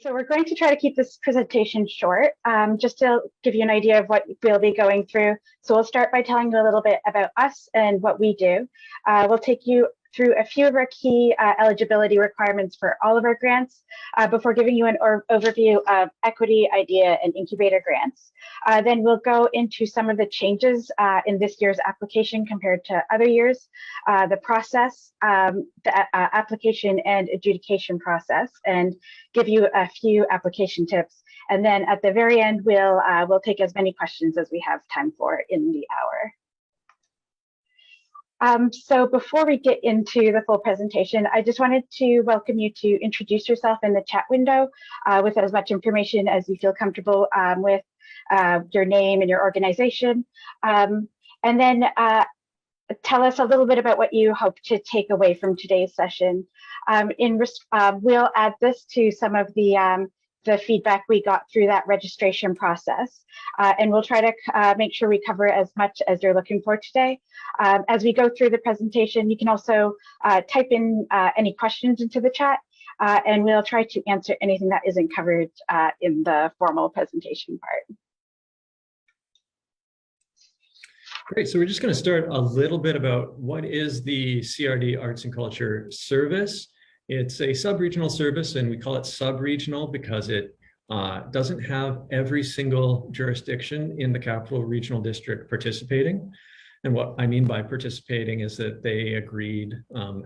So we're going to try to keep this presentation short, just to give you an idea of what we'll be going through. So we'll start by telling you a little bit about us and what we do. We'll take you through a few of our key eligibility requirements for all of our grants before giving you an overview of equity, idea, and incubator grants. Then we'll go into some of the changes in this year's application compared to other years, the process, the application and adjudication process, and give you a few application tips. And then at the very end, we'll take as many questions as we have time for in the hour. So before we get into the full presentation, I just wanted to welcome you to introduce yourself in the chat window with as much information as you feel comfortable with, your name and your organization. And then tell us a little bit about what you hope to take away from today's session. We'll add this to some of the feedback we got through that registration process. And we'll try to make sure we cover as much as you're looking for today. As we go through the presentation, you can also type in any questions into the chat, and we'll try to answer anything that isn't covered in the formal presentation part. Great, so we're just going to start a little bit about what is the CRD Arts and Culture service. It's a sub-regional service, and we call it sub-regional because it doesn't have every single jurisdiction in the Capital Regional District participating. And what I mean by participating is that they agreed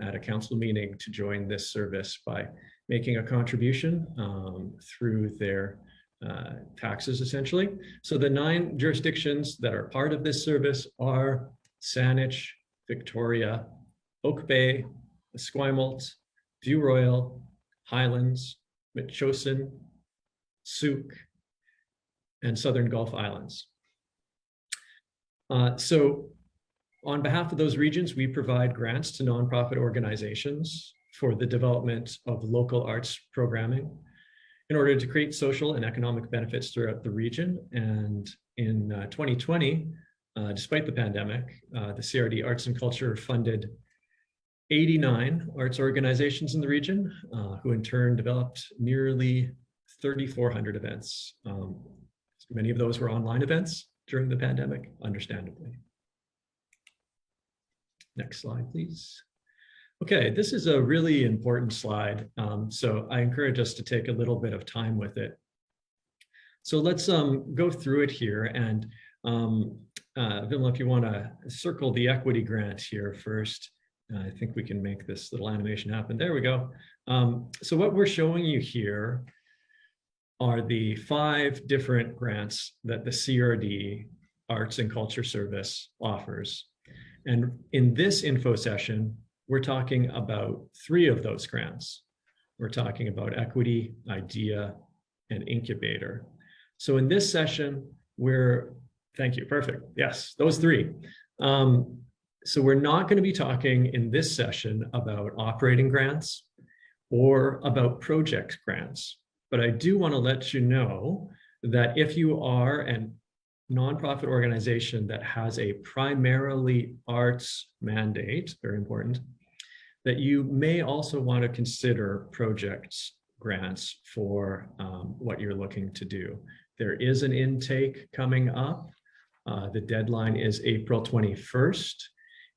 at a council meeting to join this service by making a contribution through their taxes, essentially. So the 9 jurisdictions that are part of this service are Saanich, Victoria, Oak Bay, Esquimalt, View Royal, Highlands, Metchosin, Sooke, and Southern Gulf Islands. So on behalf of those regions, we provide grants to nonprofit organizations for the development of local arts programming in order to create social and economic benefits throughout the region. And in 2020, despite the pandemic, the CRD Arts and Culture funded 89 arts organizations in the region, who in turn developed nearly 3,400 events. Many of those were online events during the pandemic, understandably. Next slide, please. Okay, this is a really important slide, so I encourage us to take a little bit of time with it. So let's go through it here, and Vimla, if you want to circle the equity grant here first. I think we can make this little animation happen. There we go. So what we're showing you here are the 5 different grants that the CRD Arts and Culture Service offers. And in this info session, we're talking about 3 of those grants. We're talking about equity, idea, and incubator. So in this session, thank you, perfect. Yes, those 3. So we're not going to be talking in this session about operating grants or about project grants, but I do want to let you know that if you are a nonprofit organization that has a primarily arts mandate, very important, that you may also want to consider projects grants for what you're looking to do. There is an intake coming up. The deadline is April 21st.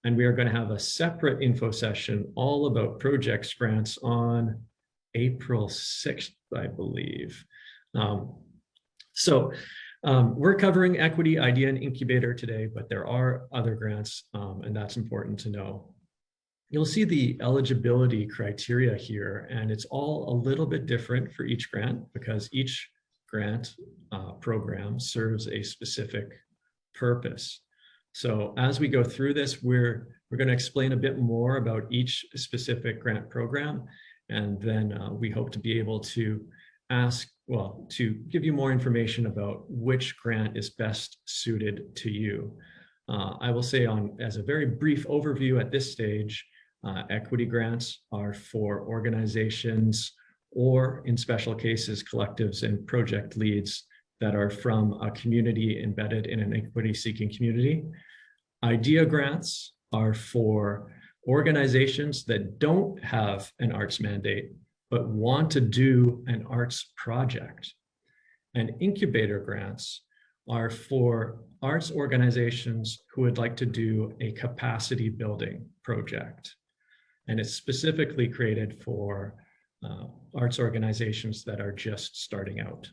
And we are going to have a separate info session all about projects grants on April 6th, I believe. We're covering equity, idea, and incubator today, but there are other grants, and that's important to know. You'll see the eligibility criteria here, and it's all a little bit different for each grant because each grant program serves a specific purpose. So as we go through this, we're going to explain a bit more about each specific grant program, and then we hope to be able to to give you more information about which grant is best suited to you. I will say as a very brief overview at this stage, equity grants are for organizations or in special cases, collectives and project leads that are from a community embedded in an equity-seeking community. Idea grants are for organizations that don't have an arts mandate, but want to do an arts project. And incubator grants are for arts organizations who would like to do a capacity building project. And it's specifically created for arts organizations that are just starting out.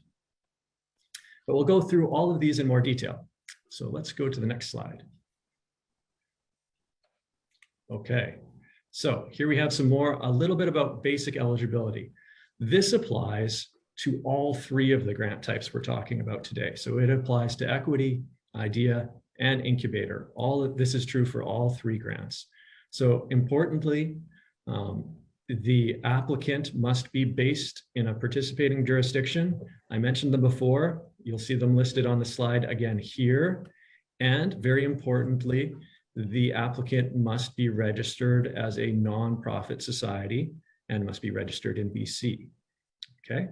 But we'll go through all of these in more detail. So let's go to the next slide. Okay, so here we have a little bit about basic eligibility. This applies to all three of the grant types we're talking about today. So it applies to equity, IDEA, and incubator. All of this is true for all three grants. So importantly, the applicant must be based in a participating jurisdiction. I mentioned them before. You'll see them listed on the slide again here. And very importantly, the applicant must be registered as a nonprofit society and must be registered in BC. Okay.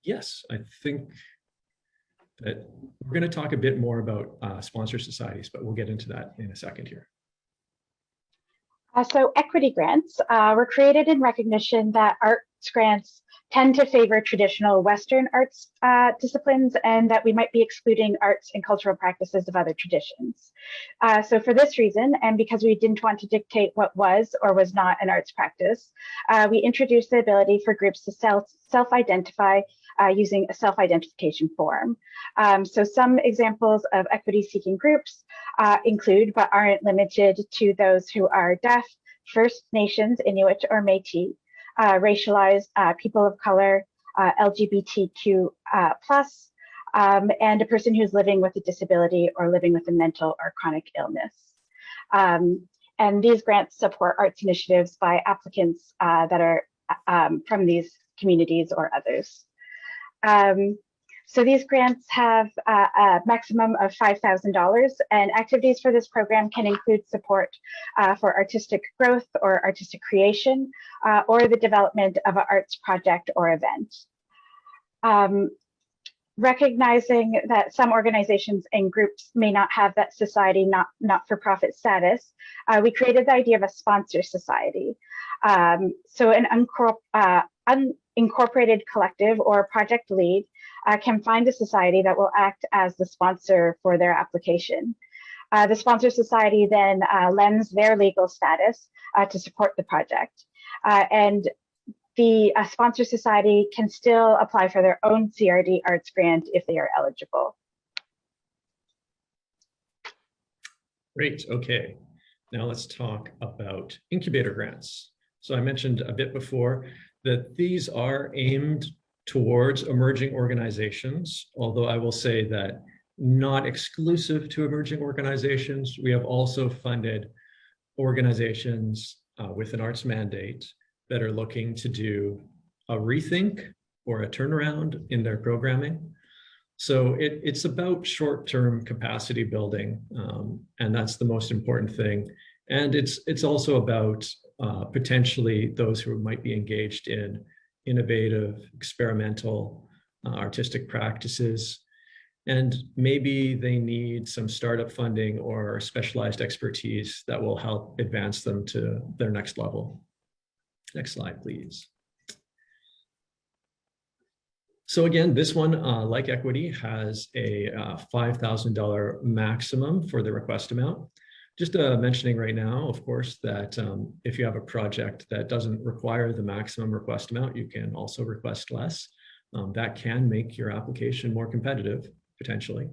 Yes, I think that we're going to talk a bit more about sponsor societies, but we'll get into that in a second here. So equity grants were created in recognition that arts grants tend to favor traditional Western arts disciplines, and that we might be excluding arts and cultural practices of other traditions. So for this reason, and because we didn't want to dictate what was or was not an arts practice, we introduced the ability for groups to self-identify using a self-identification form. So some examples of equity-seeking groups include, but aren't limited to, those who are deaf, First Nations, Inuit, or Métis, racialized, people of color, LGBTQ+, and a person who's living with a disability or living with a mental or chronic illness. And these grants support arts initiatives by applicants that are from these communities or others. So these grants have a maximum of $5,000, and activities for this program can include support for artistic growth or artistic creation, or the development of an arts project or event. Recognizing that some organizations and groups may not have that society not-for-profit status, we created the idea of a sponsor society. So an unincorporated collective or project lead can find a society that will act as the sponsor for their application. The sponsor society then lends their legal status to support the project. And the sponsor society can still apply for their own CRD Arts grant if they are eligible. Great, okay. Now let's talk about incubator grants. So I mentioned a bit before that these are aimed towards emerging organizations, although I will say that not exclusive to emerging organizations. We have also funded organizations with an arts mandate that are looking to do a rethink or a turnaround in their programming. So it's about short-term capacity building, and that's the most important thing. And it's also about potentially those who might be engaged in innovative, experimental, artistic practices. And maybe they need some startup funding or specialized expertise that will help advance them to their next level. Next slide, please. So again, this one, like equity, has a $5,000 maximum for the request amount. Just mentioning right now, of course, that if you have a project that doesn't require the maximum request amount, you can also request less. That can make your application more competitive, potentially.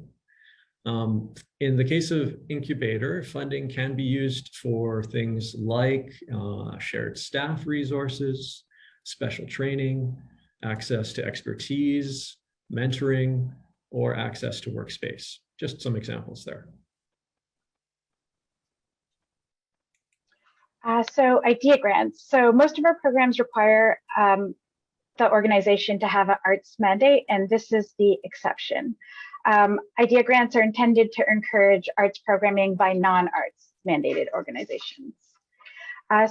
In the case of Incubator, funding can be used for things like shared staff resources, special training, access to expertise, mentoring, or access to workspace. Just some examples there. So IDEA grants. So most of our programs require the organization to have an arts mandate, and this is the exception. IDEA grants are intended to encourage arts programming by non-arts mandated organizations.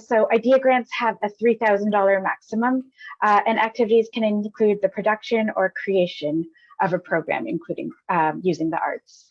So IDEA grants have a $3,000 maximum, and activities can include the production or creation of a program, including using the arts.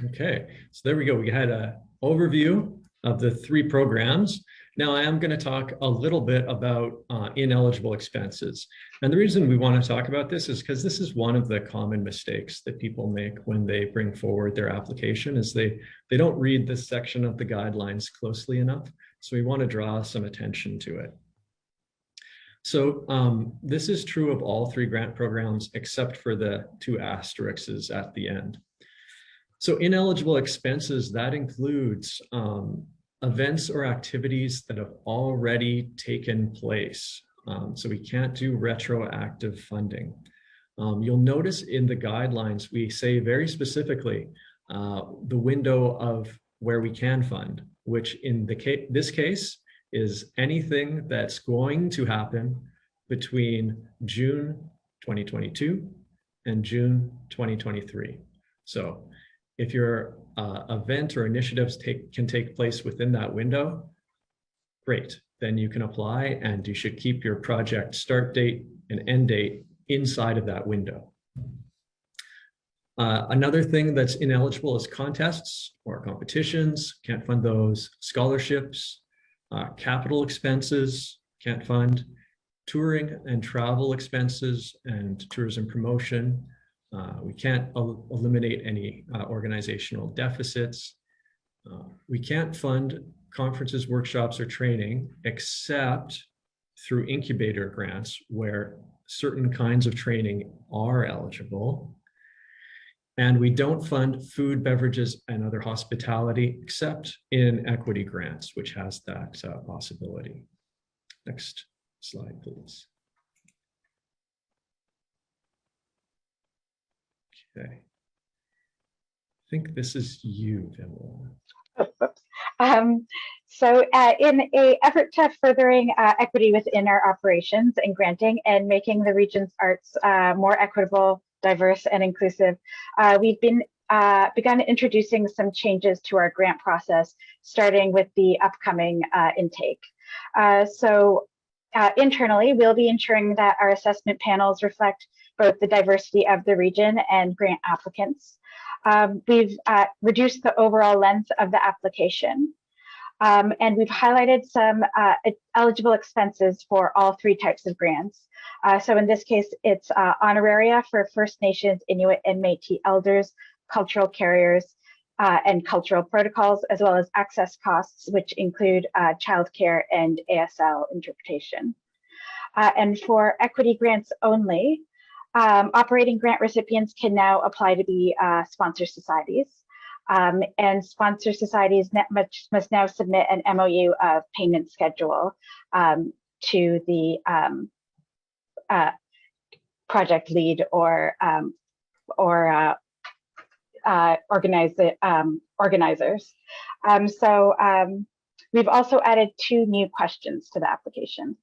Okay, so there we go. We had an overview of the 3 programs. Now I am going to talk a little bit about ineligible expenses. And the reason we want to talk about this is because this is one of the common mistakes that people make when they bring forward their application is they don't read this section of the guidelines closely enough. So we want to draw some attention to it. So this is true of all 3 grant programs, except for the 2 asterisks at the end. So ineligible expenses, that includes events or activities that have already taken place. So we can't do retroactive funding. You'll notice in the guidelines, we say very specifically the window of where we can fund, which in this case is anything that's going to happen between June 2022 and June 2023. So if your event or initiatives can take place within that window, great, then you can apply and you should keep your project start date and end date inside of that window. Another thing that's ineligible is contests or competitions, can't fund those. Scholarships, capital expenses, can't fund. Touring and travel expenses and tourism promotion. We can't eliminate any organizational deficits. We can't fund conferences, workshops, or training except through incubator grants where certain kinds of training are eligible. And we don't fund food, beverages, and other hospitality except in equity grants, which has that possibility. Next slide, please. Okay. I think this is you, Pamela. So in an effort to furthering equity within our operations and granting and making the region's arts more equitable, diverse, and inclusive, we've begun introducing some changes to our grant process, starting with the upcoming intake. Internally, we'll be ensuring that our assessment panels reflect both the diversity of the region and grant applicants. We've reduced the overall length of the application, and we've highlighted some eligible expenses for all 3 types of grants. So in this case, it's honoraria for First Nations, Inuit, and Métis elders, cultural carriers, and cultural protocols, as well as access costs, which include childcare and ASL interpretation. And for equity grants only, operating grant recipients can now apply to be sponsor societies. And sponsor societies must now submit an MOU of payment schedule to the project lead or organizers. We've also added 2 new questions to the application.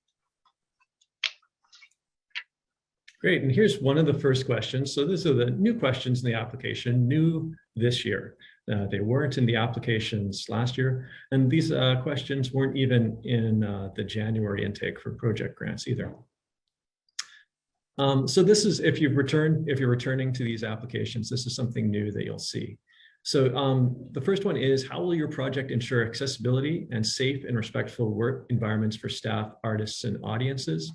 Great, and here's one of the first questions. So these are the new questions in the application, new this year. They weren't in the applications last year, and these questions weren't even in the January intake for project grants either. So this is, if you're returning to these applications, this is something new that you'll see. So the first one is, how will your project ensure accessibility and safe and respectful work environments for staff, artists, and audiences?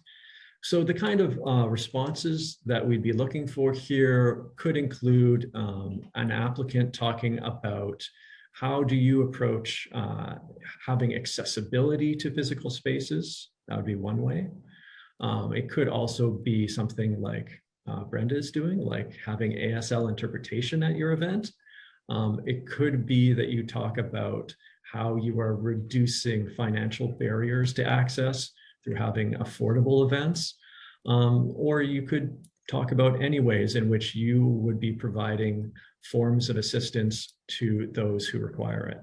So the kind of responses that we'd be looking for here could include an applicant talking about how do you approach having accessibility to physical spaces. That would be one way. It could also be something like Brenda is doing, like having ASL interpretation at your event. It could be that you talk about how you are reducing financial barriers to access through having affordable events, or you could talk about any ways in which you would be providing forms of assistance to those who require it.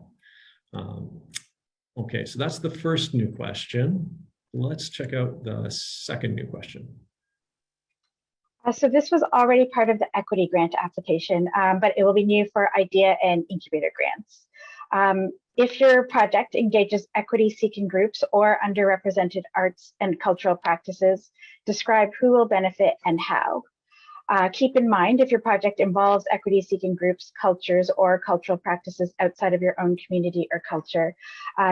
Okay, so that's the first new question. Let's check out the second new question. So this was already part of the equity grant application, but it will be new for IDEA and Incubator grants. If your project engages equity-seeking groups or underrepresented arts and cultural practices, describe who will benefit and how. Keep in mind, if your project involves equity-seeking groups, cultures, or cultural practices outside of your own community or culture,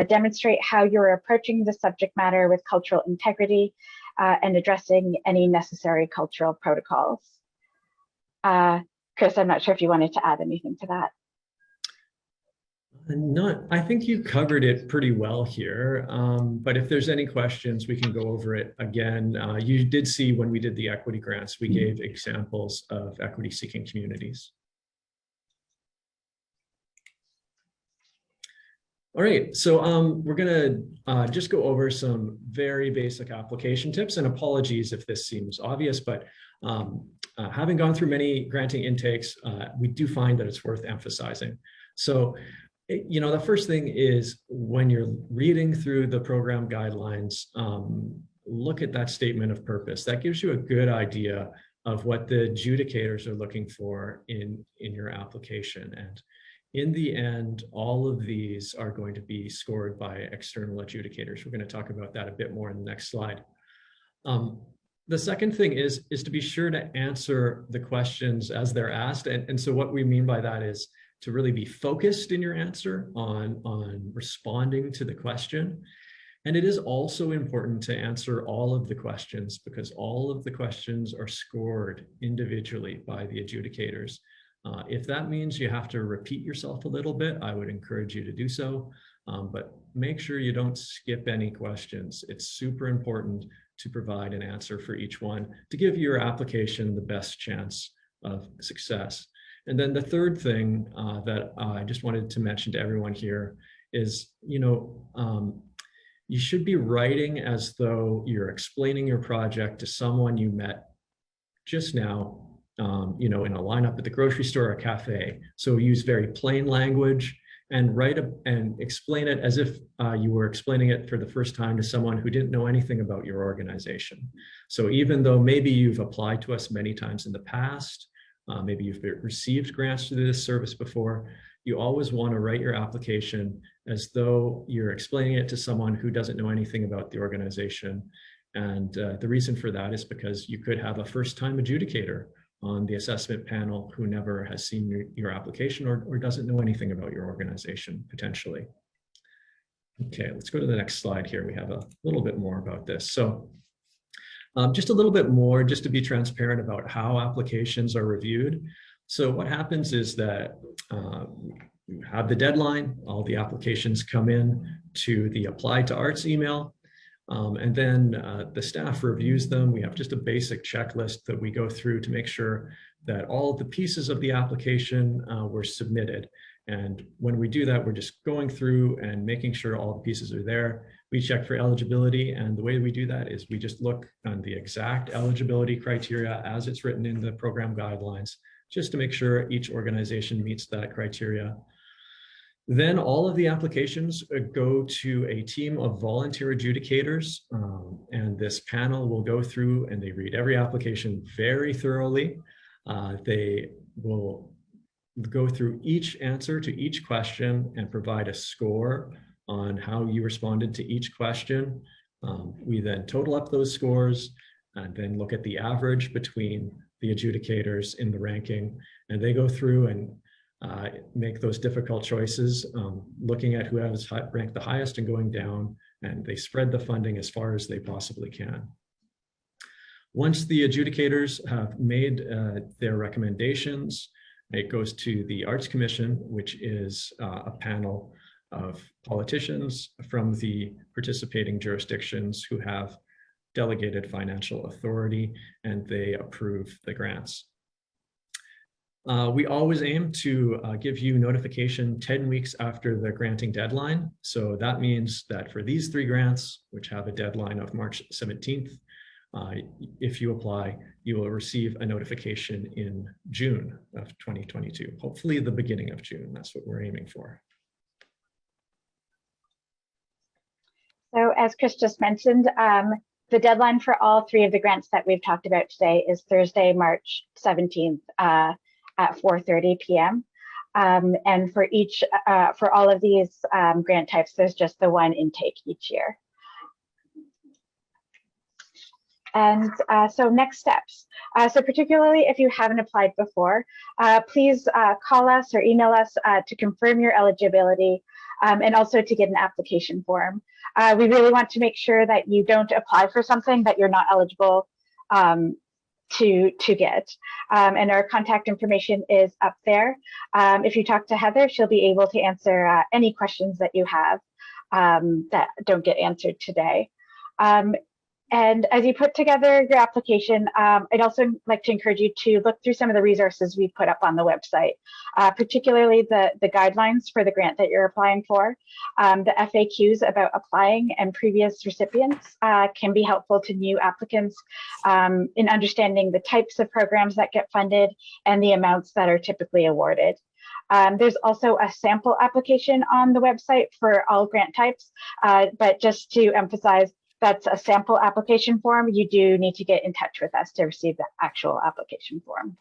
demonstrate how you're approaching the subject matter with cultural integrity and addressing any necessary cultural protocols. Chris, I'm not sure if you wanted to add anything to that. I think you covered it pretty well here, but if there's any questions, we can go over it again. You did see when we did the equity grants, we gave examples of equity-seeking communities. All right, so we're gonna just go over some very basic application tips, and apologies if this seems obvious, but having gone through many granting intakes, we do find that it's worth emphasizing. So, you know, the first thing is when you're reading through the program guidelines, look at that statement of purpose. That gives you a good idea of what the adjudicators are looking for in your application. And in the end, all of these are going to be scored by external adjudicators. We're going to talk about that a bit more in the next slide. The second thing is to be sure to answer the questions as they're asked. And so what we mean by that is to really be focused in your answer on responding to the question. And it is also important to answer all of the questions because all of the questions are scored individually by the adjudicators. If that means you have to repeat yourself a little bit, I would encourage you to do so, but make sure you don't skip any questions. It's super important to provide an answer for each one to give your application the best chance of success. And then the third thing that I just wanted to mention to everyone here is, you know, you should be writing as though you're explaining your project to someone you met just now, you know, in a lineup at the grocery store or a cafe. So use very plain language and write and explain it as if you were explaining it for the first time to someone who didn't know anything about your organization. So even though maybe you've applied to us many times in the past, maybe you've received grants through this service before, you always want to write your application as though you're explaining it to someone who doesn't know anything about the organization. And the reason for that is because you could have a first-time adjudicator on the assessment panel who never has seen your application or doesn't know anything about your organization, potentially. Okay, let's go to the next slide here. We have a little bit more about this. So just a little bit more, just to be transparent about how applications are reviewed. So what happens is that you have the deadline, all the applications come in to the Apply to Arts email, and then the staff reviews them. We have just a basic checklist that we go through to make sure that all the pieces of the application were submitted. And when we do that, we're just going through and making sure all the pieces are there. We check for eligibility, and the way we do that is we just look on the exact eligibility criteria as it's written in the program guidelines, just to make sure each organization meets that criteria. Then all of the applications go to a team of volunteer adjudicators, and this panel will go through and they read every application very thoroughly. They will go through each answer to each question and provide a score on how you responded to each question. We then total up those scores and then look at the average between the adjudicators in the ranking, and they go through and make those difficult choices, looking at who has ranked the highest and going down, and they spread the funding as far as they possibly can. Once the adjudicators have made their recommendations, it goes to the Arts Commission, which is a panel of politicians from the participating jurisdictions who have delegated financial authority, and they approve the grants. We always aim to give you notification 10 weeks after the granting deadline. So that means that for these 3 grants, which have a deadline of March 17th, if you apply, you will receive a notification in June of 2022, hopefully the beginning of June. That's what we're aiming for. So as Chris just mentioned, the deadline for all 3 of the grants that we've talked about today is Thursday, March 17th at 4:30 p.m. And for all of these grant types, there's just the one intake each year. And so next steps. So particularly if you haven't applied before, please call us or email us to confirm your eligibility and also to get an application form. We really want to make sure that you don't apply for something that you're not eligible to get. And our contact information is up there. If you talk to Heather, she'll be able to answer any questions that you have that don't get answered today. And as you put together your application, I'd also like to encourage you to look through some of the resources we put up on the website, particularly the guidelines for the grant that you're applying for. The FAQs about applying and previous recipients can be helpful to new applicants in understanding the types of programs that get funded and the amounts that are typically awarded. There's also a sample application on the website for all grant types, but just to emphasize, that's a sample application form. You do need to get in touch with us to receive the actual application form.